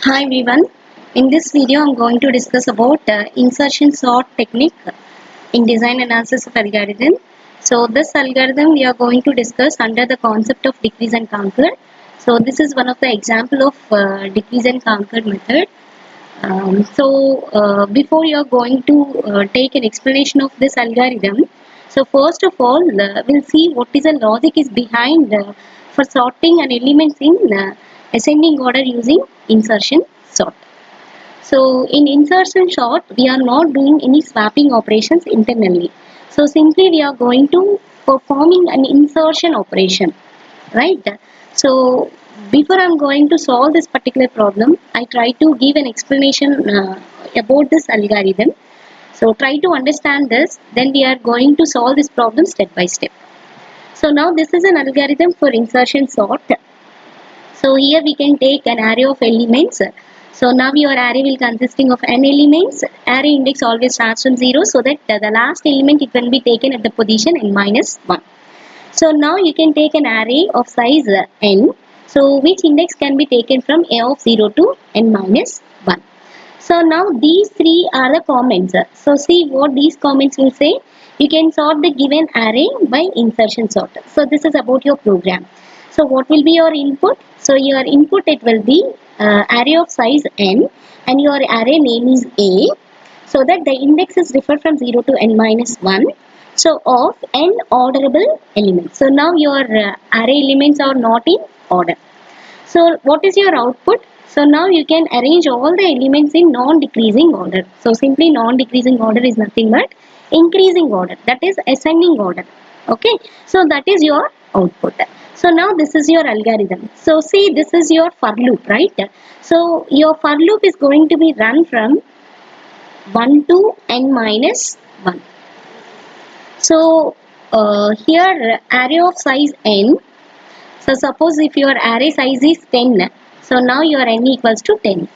Hi everyone. In this video, I'm going to discuss about insertion sort technique in design analysis of algorithm. So this algorithm we are going to discuss under the concept of decrease and conquer. So this is one of the example of decrease and conquer method. Before you are going to take an explanation of this algorithm, so first of all, we'll see what is the logic is behind for sorting an elements in ascending order using insertion sort. So in insertion sort, we are not doing any swapping operations internally. So simply we are going to performing an insertion operation, right? So before I'm going to solve this particular problem, I try to give an explanation about this algorithm. So try to understand this, then we are going to solve this problem step by step. So now this is an algorithm for insertion sort. So here we can take an array of elements. So now your array will consisting of n elements. Array index always starts from 0, so that the last element it can be taken at the position n minus 1. So now you can take an array of size n. So which index can be taken from a of 0 to n minus 1. So now these three are the comments. So see what these comments will say. You can sort the given array by insertion sort. So this is about your program. So what will be your input? So your input it will be array of size n and your array name is a. So that the index is referred from 0 to n minus 1. So of n orderable elements. So now your array elements are not in order. So what is your output? So now you can arrange all the elements in non-decreasing order. So simply non-decreasing order is nothing but increasing order, that is ascending order. Okay, so that is your output. So now this is your algorithm. So see, this is your for loop, right? So your for loop is going to be run from 1 to n minus 1. So here array of size n. So suppose if your array size is 10, so now your n equals to 10.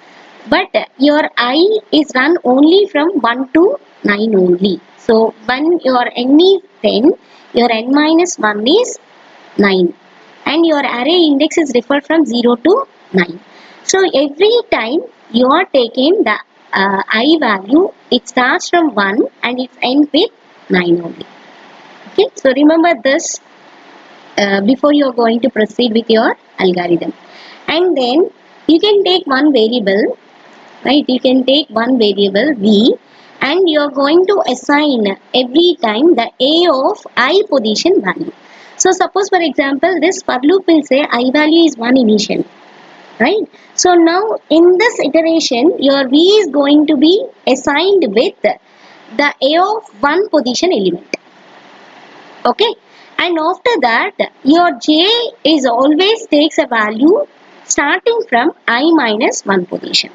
But your I is run only from 1 to 9 only. So when your n is 10, your n minus 1 is 9. And your array index is referred from 0 to 9. So every time you are taking the I value, it starts from 1 and it ends with 9 only. Okay, so remember this before you are going to proceed with your algorithm. And then you can take one variable, right? You can take one variable v and you are going to assign every time the a of I position value. So suppose for example this for loop will say I value is 1 initial, right? So now in this iteration your v is going to be assigned with the a of 1 position element. Okay, and after that your j is always takes a value starting from I minus 1 position.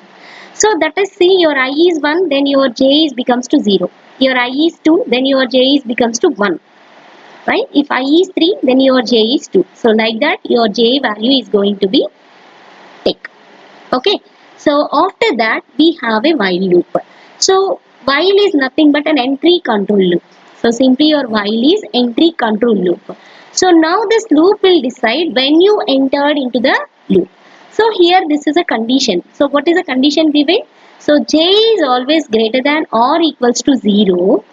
So that is, see, your I is 1, then your j is becomes to 0. Your I is 2, then your j is becomes to 1, right? If I is 3, then your j is 2. So like that your j value is going to be take. Okay, so after that we have a while loop. So while is nothing but an entry control loop. So simply your while is entry control loop. So now this loop will decide when you entered into the loop. So here this is a condition. So what is the condition given? So j is always greater than or equals to 0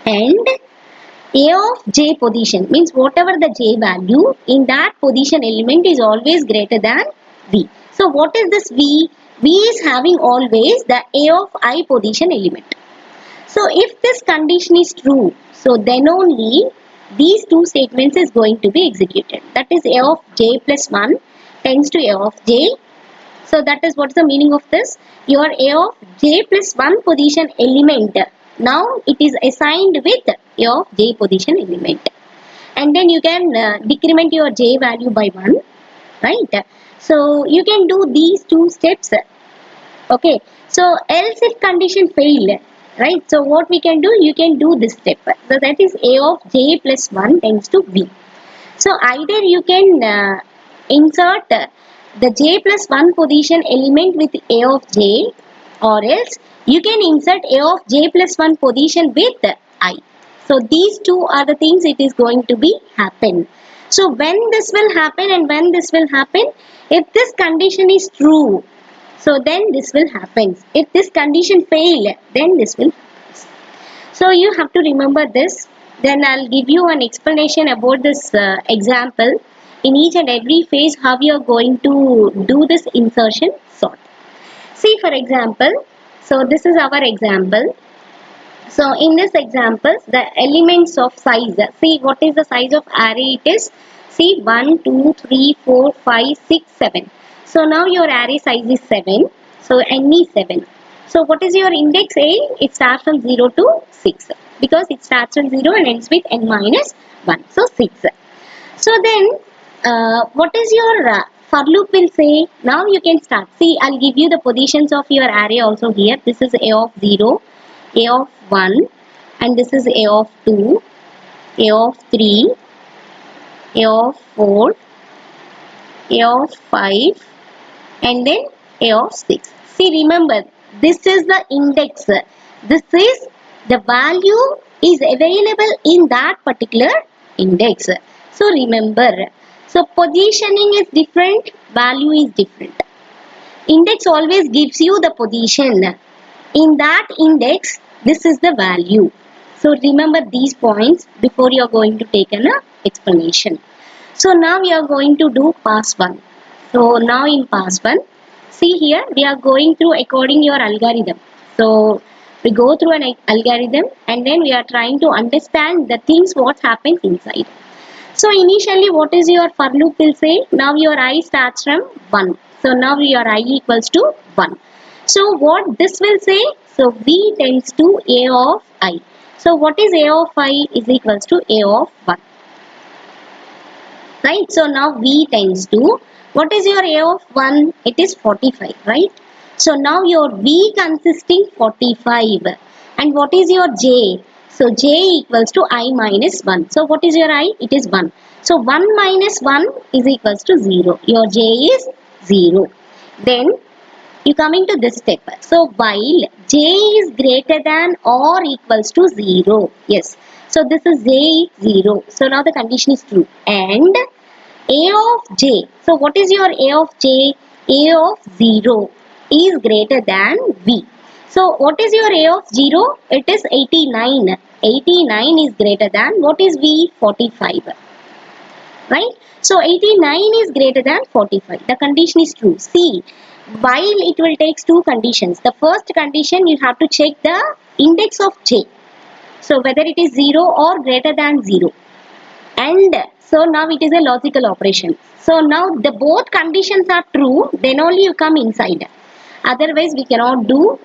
and a of j position means whatever the j value in that position element is always greater than v. So what is this v? V is having always the a of I position element. So if this condition is true, so then only these two statements is going to be executed. That is a of j plus 1 tends to a of j. So that is what's the meaning of this. Your a of j plus 1 position element. Now it is assigned with a of j position element. And then you can decrement your j value by 1. Right. So you can do these two steps. Okay. So else if condition fail. Right. So what we can do? You can do this step. So that is a of j plus 1 tends to v. So either you can insert the j plus 1 position element with a of j, or else you can insert a of j plus 1 position with I. So these two are the things it is going to be happen. So when this will happen and when this will happen, if this condition is true, So then this will happen. If this condition fail, then this will. So you have to remember this. Then I'll give you an explanation about this example. In each and every phase, how you are going to do this insertion sort. See, for example, so this is our example. So in this example, the elements of size. See what is the size of array it is. See 1, 2, 3, 4, 5, 6, 7. So now your array size is 7. So n is 7. So what is your index A? It starts from 0 to 6. Because it starts from 0 and ends with n minus 1. So 6. So then what is your for loop will say? Now you can start. See, I'll give you the positions of your array also here. This is A of 0. A of 1 and this is A of 2, A of 3, A of 4, A of 5 and then A of 6. See, remember, this is the index. This is the value is available in that particular index. So remember, so positioning is different, value is different. Index always gives you the position. In that index, this is the value. So remember these points before you are going to take an explanation. So now we are going to do pass 1. So now in pass 1, see here we are going through according your algorithm. So we go through an algorithm and then we are trying to understand the things what happens inside. So initially what is your for loop will say? Now your I starts from 1. So now your I equals to 1. So what this will say? So V tends to A of I. So what is A of I is equals to A of 1. Right? So now V tends to, what is your A of 1? It is 45, right? So now your V consisting 45. And what is your J? So J equals to I minus 1. So what is your I? It is 1. So 1 minus 1 is equals to 0. Your J is 0. Then you coming to this step. So while J is greater than or equals to 0. Yes. So this is J is 0. So now the condition is true. And A of J. So what is your A of J? A of 0 is greater than V. So what is your A of 0? It is 89. 89 is greater than, what is V? 45. Right? So 89 is greater than 45. The condition is true. See, while it will take two conditions. The first condition you have to check the index of J. So whether it is 0 or greater than 0. And so now it is a logical operation. So now the both conditions are true, then only you come inside. Otherwise we cannot do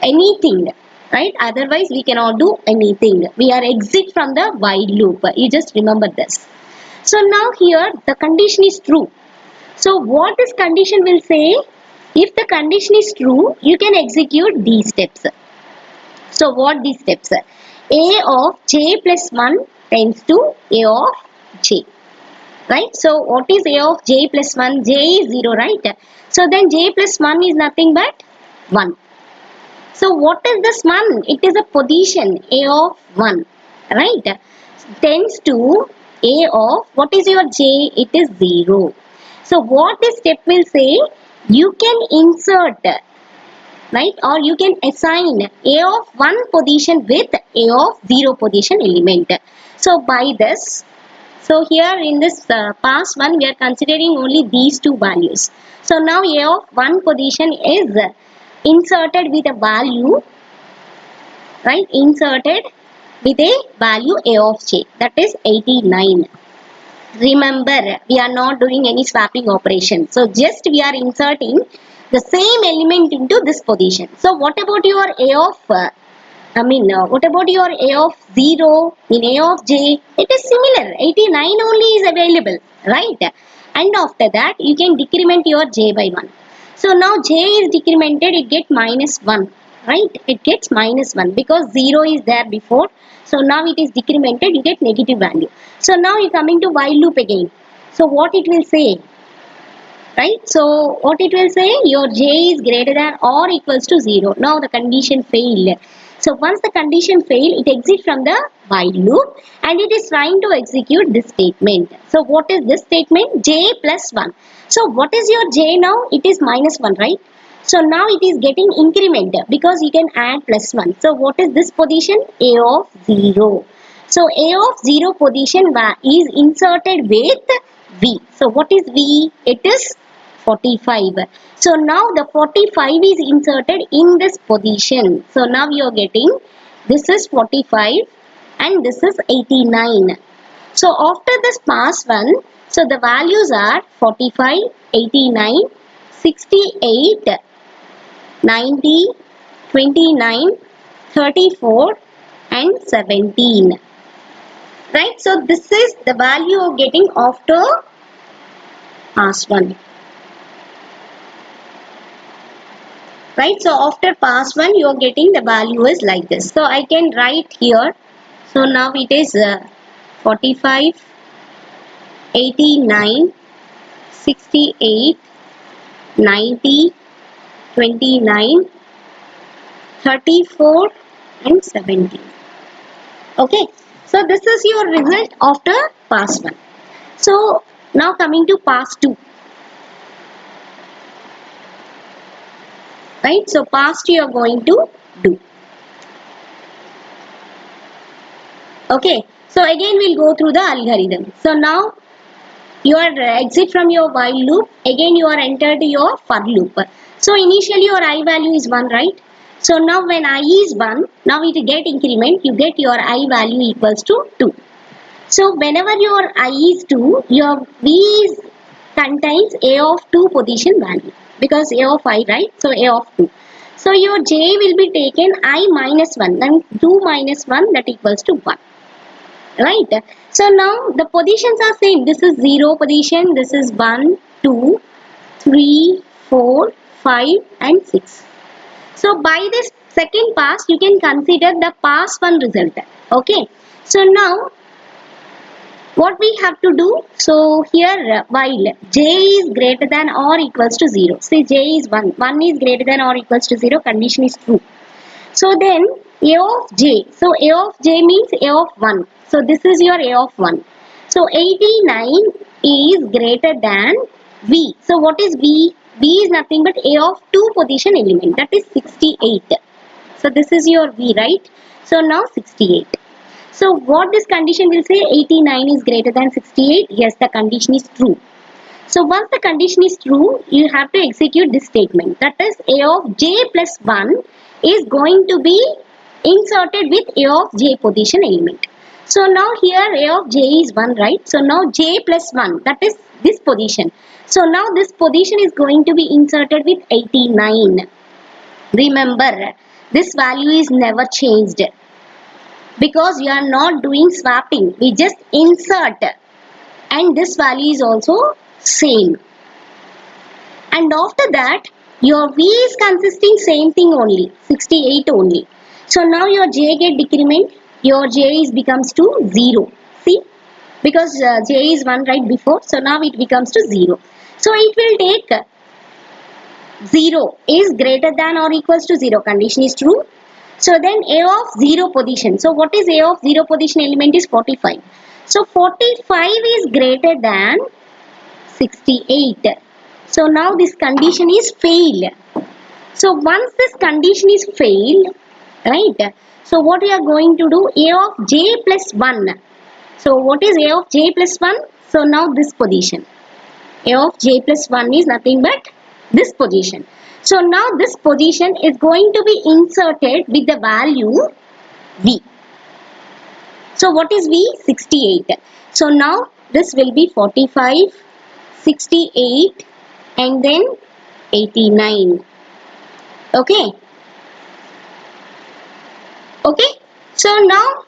anything. Right? Otherwise we cannot do anything. We are exit from the while loop. You just remember this. So now here the condition is true. So what this condition will say? If the condition is true, you can execute these steps. So what these steps? A of J plus 1 tends to A of J. Right? So what is A of J plus 1? J is 0, right? So then J plus 1 is nothing but 1. So what is this 1? It is a position A of 1. Right? Tends to A of, what is your J? It is 0. So what this step will say? You can insert, right, or you can assign A of 1 position with A of 0 position element. So by this, so here in this pass 1 we are considering only these two values. So now A of 1 position is inserted with a value, right, inserted with a value A of J, that is 89. Remember, we are not doing any swapping operation. So just we are inserting the same element into this position. So what about your A of, what about your A of 0 in A of J? It is similar. 89 only is available, right? And after that, you can decrement your J by 1. So now J is decremented, it gets minus 1, right? It gets minus 1 because 0 is there before. So now it is decremented, you get negative value. So now you coming to while loop again. So what it will say? Right? So what it will say? Your J is greater than or equals to 0. Now the condition failed. So once the condition failed, it exits from the while loop and it is trying to execute this statement. So what is this statement? J plus 1. So what is your J now? It is minus 1, right? So now it is getting increment because you can add plus 1. So what is this position? A of 0. So A of 0 position is inserted with V. So what is V? It is 45. So now the 45 is inserted in this position. So now you are getting this is 45 and this is 89. So after this pass 1, so the values are 45, 89, 68, 90, 29, 34 and 17. Right, so this is the value of getting after pass 1. Right, so after pass 1 you are getting the value is like this. So I can write here. So now it is 45, 89, 68, 90, 29, 34 and 17. Okay, so this is your result after pass 1. So now coming to pass 2. Right, so pass 2 you are going to do. Okay, so again we'll go through the algorithm. So now you are exit from your while loop. Again you are entered your for loop. So initially your I value is 1, right? So now when I is 1, now it get increment, you get your I value equals to 2. So whenever your I is 2, your V is contains A of 2 position value because A of I, right? So A of 2. So your J will be taken I minus 1, then 2 minus 1 that equals to 1. Right, so now the positions are same. This is 0 position, this is 1, 2, 3, 4, 5 and 6. So by this second pass you can consider the pass 1 result. Okay, so now what we have to do? So here while j is greater than or equals to 0, say j is 1, 1 is greater than or equals to 0, condition is true. So then A of j, so A of j means A of 1. So this is your A of 1. So 89 is greater than V. So what is V? V is nothing but A of 2 position element, that is 68. So this is your V, right? So now 68. So what this condition will say? 89 is greater than 68. Yes, the condition is true. So once the condition is true, you have to execute this statement. That is A of j plus 1 is going to be inserted with A of j position element. So now here A of j is 1, right? So now j plus 1, that is this position. So now this position is going to be inserted with 89. Remember, this value is never changed because you are not doing swapping. We just insert and this value is also same. And after that your V is consisting same thing only, 68 only. So now your J get decrement, your J is becomes to 0. See, because J is 1 right before, so now it becomes to 0. So it will take 0 is greater than or equals to 0, condition is true. So then A of 0 position. So what is A of 0 position element is 45. So 45 is greater than 68. So now this condition is failed. So once this condition is failed, right? So what we are going to do? A of j plus 1. So what is A of j plus 1? So now this position. A of j plus 1 is nothing but this position. So now this position is going to be inserted with the value V. So what is V? 68. So now this will be 45, 68 and then 89. Okay. Okay. So now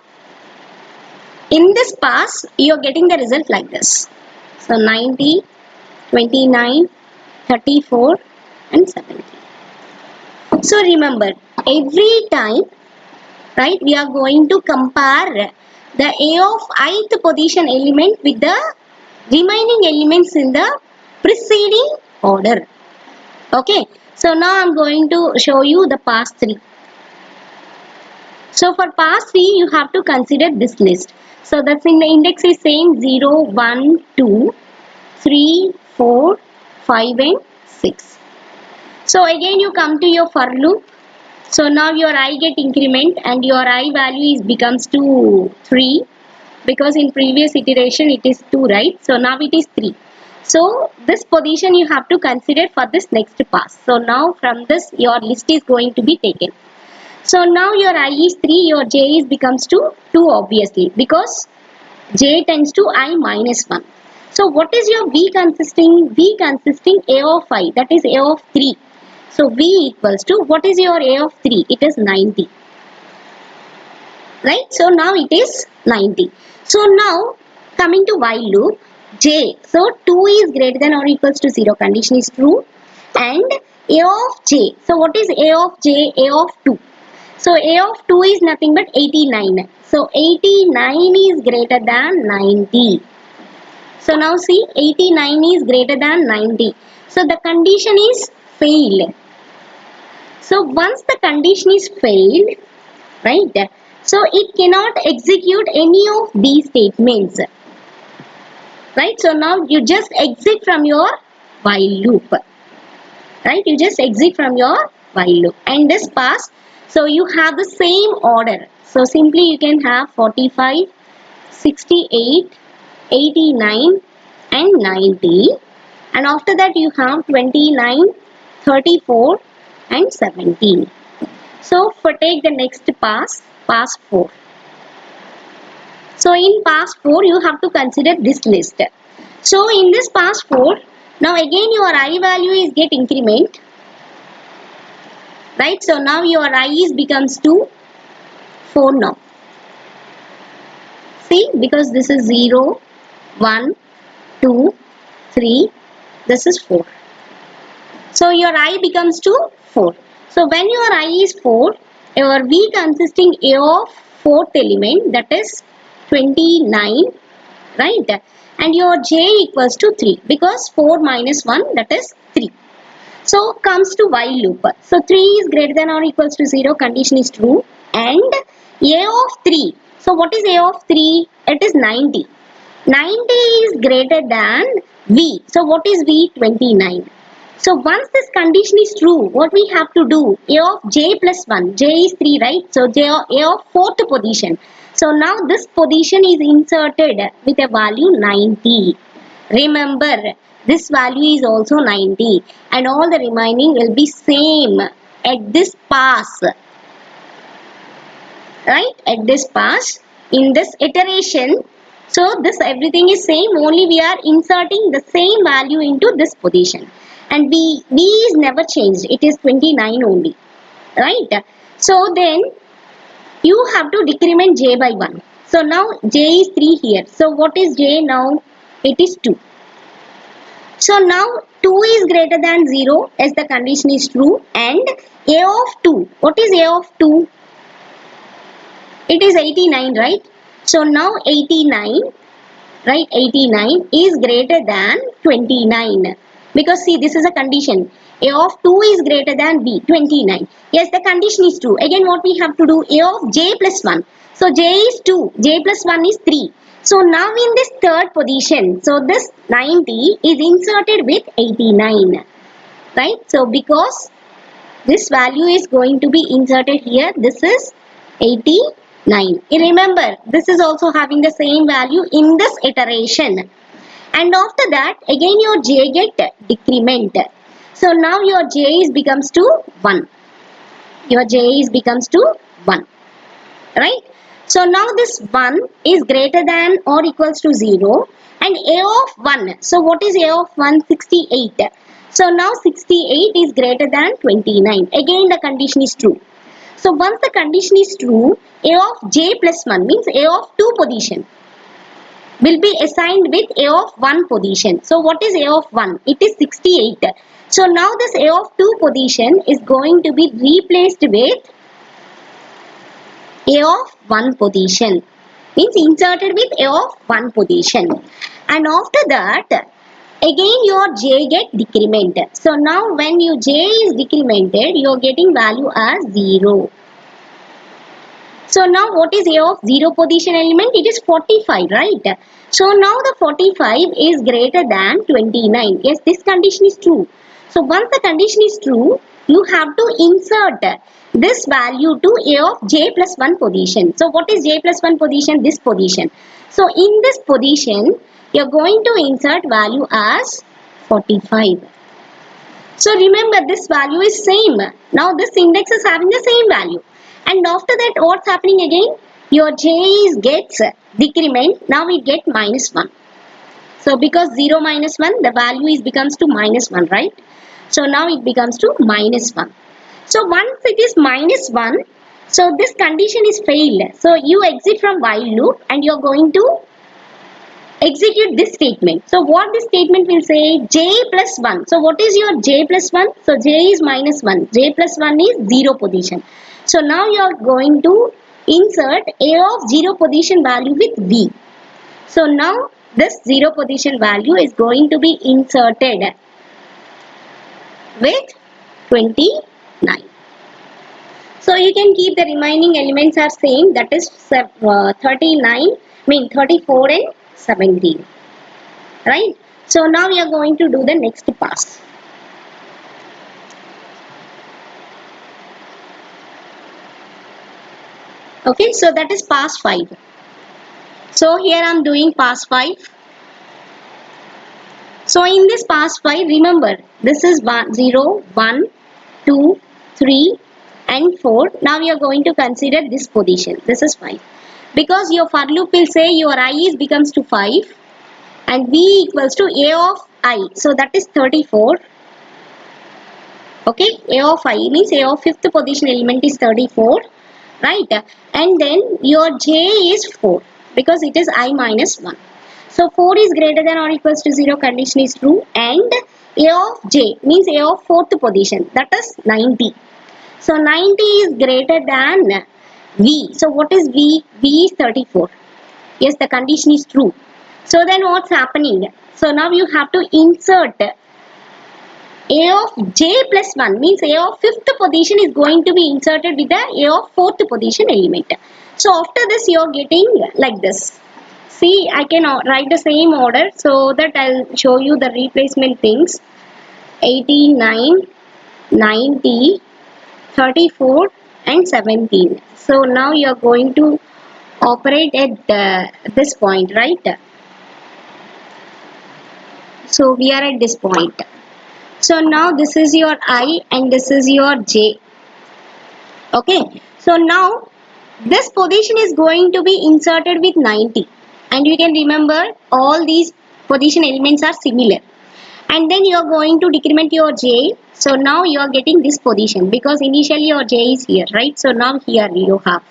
in this pass you are getting the result like this. So 90, 29, 34 and 70. So remember, every time, right, we are going to compare the A of ith position element with the remaining elements in the preceding order. Okay, so now I am going to show you the pass 3. So for pass 3 you have to consider this list. So that's in the index is same 0, 1, 2, 3, 4, 5 and 6. So again you come to your for loop. So now your I get increment and your I value is becomes to 3, because in previous iteration it is 2, right? So now it is 3. So this position you have to consider for this next pass. So now from this your list is going to be taken. So now your I is 3, your J is becomes to 2 obviously, because J tends to I minus 1. So what is your V consisting? V consisting A of I, that is A of 3. So V equals to, what is your A of 3? It is 90. Right? So now it is 90. So now coming to while loop, J. So 2 is greater than or equals to 0. Condition is true. And A of J. So what is A of J? A of 2. So A of 2 is nothing but 89. So 89 is greater than 90. So now see, 89 is greater than 90. So the condition is failed. So once the condition is failed, right? So it cannot execute any of these statements. Right? So now you just exit from your while loop. Right? You just exit from your while loop. And this pass, so you have the same order. So simply you can have 45, 68, 89 and 90, and after that you have 29, 34 and 17. So for take the next pass, pass 4. So in pass 4 you have to consider this list. So in this pass 4, now again your I value is get increment, right? So now your I is becomes to 4 now. See, because this is 0, 1, 2, 3, this is 4. So your I becomes to 4. So when your I is 4, your V consisting A of 4th element, that is 29, right? And your J equals to 3, because 4 minus 1, that is 3. So comes to while loop. So 3 is greater than or equals to 0, condition is true. And A of 3. So what is A of 3? It is 90. 90 is greater than V. So what is V? 29. So once this condition is true, what we have to do? A of J plus 1. J is 3, right? So A of 4th position. So now this position is inserted with a value 90. Remember, this value is also 90 and all the remaining will be same at this pass. Right? At this pass, in this iteration, so this everything is same, only we are inserting the same value into this position. And V is never changed, it is 29 only. Right? So then you have to decrement J by 1. So now J is 3 here. So what is J now? It is 2. So now 2 is greater than 0 as the condition is true, and A of 2. What is A of 2? It is 89, right? So now 89, right? 89 is greater than 29. Because see, this is a condition. A of 2 is greater than B, 29. Yes, the condition is true. Again, what we have to do? A of J plus 1. So J is 2. J plus 1 is 3. So now in this third position, so this 90 is inserted with 89. Right? So because this value is going to be inserted here, this is 89. Remember, this is also having the same value in this iteration. And after that, again your J get decrement. So now your J is becomes to 1. Your J is becomes to 1. Right? So now this 1 is greater than or equals to 0. And A of 1. So what is A of 1? 68. So now 68 is greater than 29. Again the condition is true. So once the condition is true, A of J plus 1 means A of 2 position will be assigned with A of 1 position. So what is A of 1? It is 68. So now this A of 2 position is going to be replaced with A of 1 position. Means inserted with A of 1 position. And after that, again your J get decremented. So now when your J is decremented, you are getting value as 0. So now what is A of 0 position element? It is 45, right? So now the 45 is greater than 29. Yes, this condition is true. So once the condition is true, you have to insert this value to a of j plus 1 position. So what is j plus 1 position? This position. So in this position, you are going to insert value as 45. So remember, this value is same. Now this index is having the same value. And after that, what's happening again? Your j is gets decrement. Now we get minus 1. So because 0 minus 1, the value is becomes to minus 1, right? So now it becomes to minus 1. So once it is minus 1, so this condition is failed. So you exit from while loop and you are going to execute this statement. So what this statement will say? J plus 1. So what is your j plus 1? So j is minus 1. J plus 1 is 0 position. So now you are going to insert a of 0 position value with v. So now this 0 position value is going to be inserted with 29. So you can keep the remaining elements are same, that is 34 and 17. Right? So now we are going to do the next pass. Okay, so that is pass 5. So here I am doing pass 5. So in this pass 5, remember this is 1, 0, 1, 2, 3 and 4. Now we are going to consider this position. This is 5. Because your for loop will say your I is becomes to 5 and v equals to a of I. So that is 34. Okay, a of I means a of fifth position element is 34. Right? And then your j is 4 because it is I minus 1. So 4 is greater than or equals to 0 condition is true and a of j means a of fourth position, that is 90. So 90 is greater than v. So what is v? V is 34. Yes, the condition is true. So then what's happening? So now you have to insert a of j plus 1 means a of fifth position is going to be inserted with the a of fourth position element. So after this you are getting like this. See, I can write the same order so that I'll show you the replacement things. 89, 90, 34 and 17. So now you are going to operate at this point, right? So we are at this point. So now this is your I and this is your j. Okay. So now this position is going to be inserted with 90. And you can remember all these position elements are similar. And then you are going to decrement your j. So now you are getting this position because initially your j is here, right? So now here you have.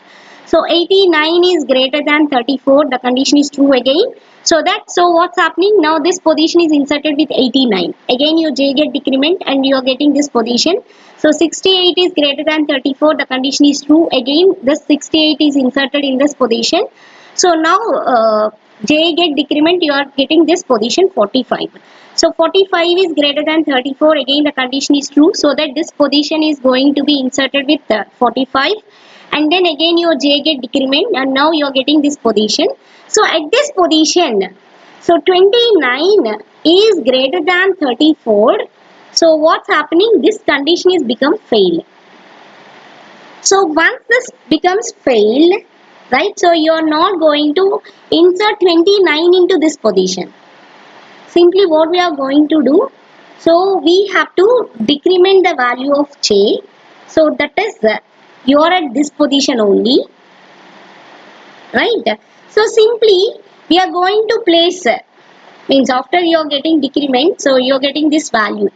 So 89 is greater than 34. The condition is true again. So what's happening? Now this position is inserted with 89. Again your j get decrement and you are getting this position. So 68 is greater than 34. The condition is true. Again this 68 is inserted in this position. So now j get decrement, you are getting this position 45. So 45 is greater than 34. Again the condition is true. So that this position is going to be inserted with 45. And then again your j get decrement and now you are getting this position. So at this position, so 29 is greater than 34. So what's happening? This condition is become fail. So once this becomes fail, right? So you are not going to insert 29 into this position. Simply what we are going to do, so we have to decrement the value of j. So that is you are at this position only, right? So simply we are going to place means after you are getting decrement, so you are getting this value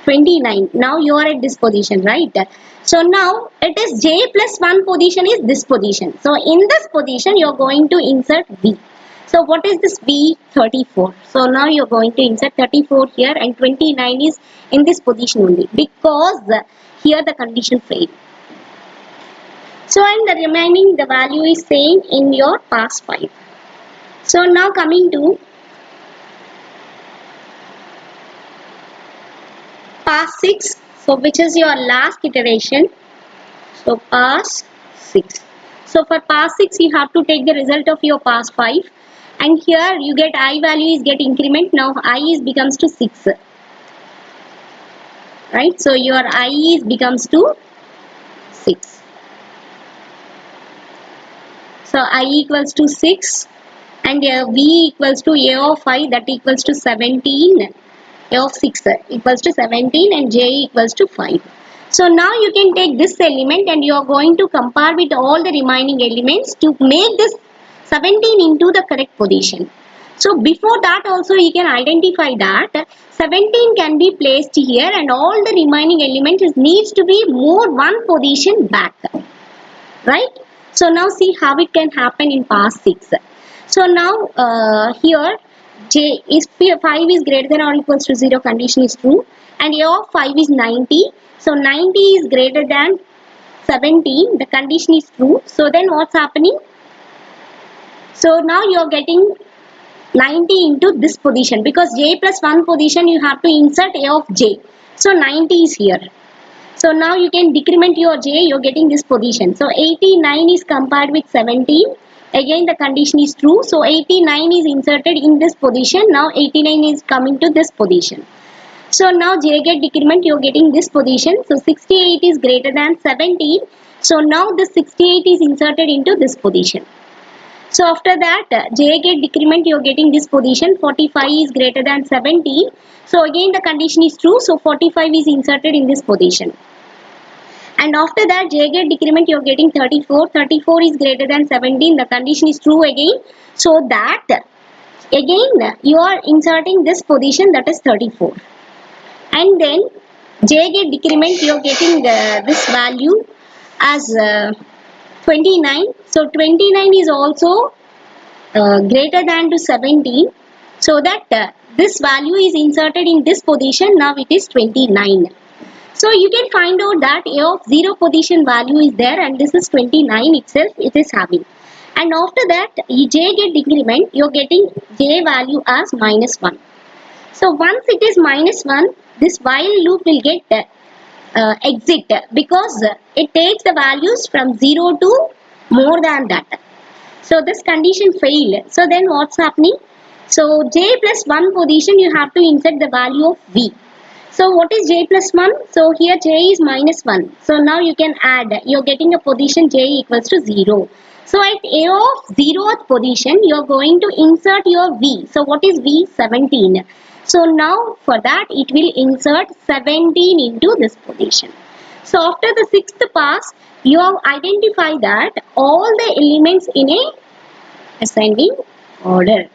29. Now you are at this position, right? So now it is j plus 1 position is this position. So in this position you are going to insert v. So what is this v? 34. So now you are going to insert 34 here and 29 is in this position only because here the condition failed. So and the remaining the value is same in your pass 5. So now coming to pass 6, so which is your last iteration. So pass 6. So for pass 6 you have to take the result of your pass 5 and here you get I value is get increment. Now I is becomes to 6. right? So your I is becomes to 6. So I equals to 6 and V equals to A of I, that equals to 17. A of 6 equals to 17 and J equals to 5. So now you can take this element and you are going to compare with all the remaining elements to make this 17 into the correct position. So before that also you can identify that 17 can be placed here and all the remaining elements needs to be moved one position back, right? So now see how it can happen in past 6. So now here j is 5 is greater than or equals to 0 condition is true and a of 5 is 90. So 90 is greater than 17, the condition is true. So then what's happening? So now you are getting 90 into this position because j plus 1 position you have to insert a of j. So 90 is here. So now you can decrement your j, you're getting this position. So 89 is compared with 17. Again the condition is true. So 89 is inserted in this position. Now 89 is coming to this position. So now j get decrement, you're getting this position. So 68 is greater than 17. So now the 68 is inserted into this position. So after that j get decrement, you're getting this position. 45 is greater than 17. So again the condition is true. So 45 is inserted in this position. And after that j get decrement, you're getting 34. 34 is greater than 17. The condition is true again. So that again you are inserting this position, that is 34. And then j get decrement, you're getting this value as 29. So 29 is also greater than to 17. So that this value is inserted in this position. Now it is 29. So you can find out that a of 0 position value is there and this is 29 itself it is having. And after that j get decrement, you are getting j value as minus 1. So once it is minus 1, this while loop will get exit because it takes the values from 0 to more than that. So this condition failed. So then what's happening? So j plus 1 position you have to insert the value of v. So what is j plus 1? So here j is minus 1. So now you can add. You are getting a position j equals to 0. So at a of 0th position you are going to insert your v. So what is v? 17. So now for that it will insert 17 into this position. So after the 6th pass you have identified that all the elements in a ascending order.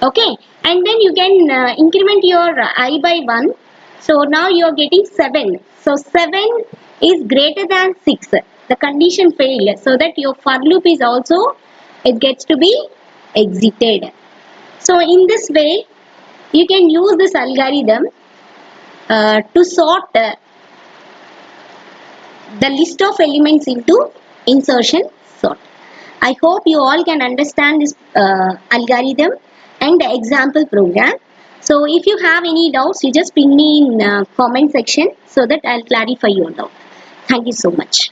Okay, and then you can increment your I by 1. So now you are getting 7. So 7 is greater than 6. The condition failed. So that your for loop is also, it gets to be exited. So in this way, you can use this algorithm to sort the list of elements into insertion sort. I hope you all can understand this algorithm and the example program. So if you have any doubts, you just ping me in comment section so that I'll clarify your doubt. Thank you so much.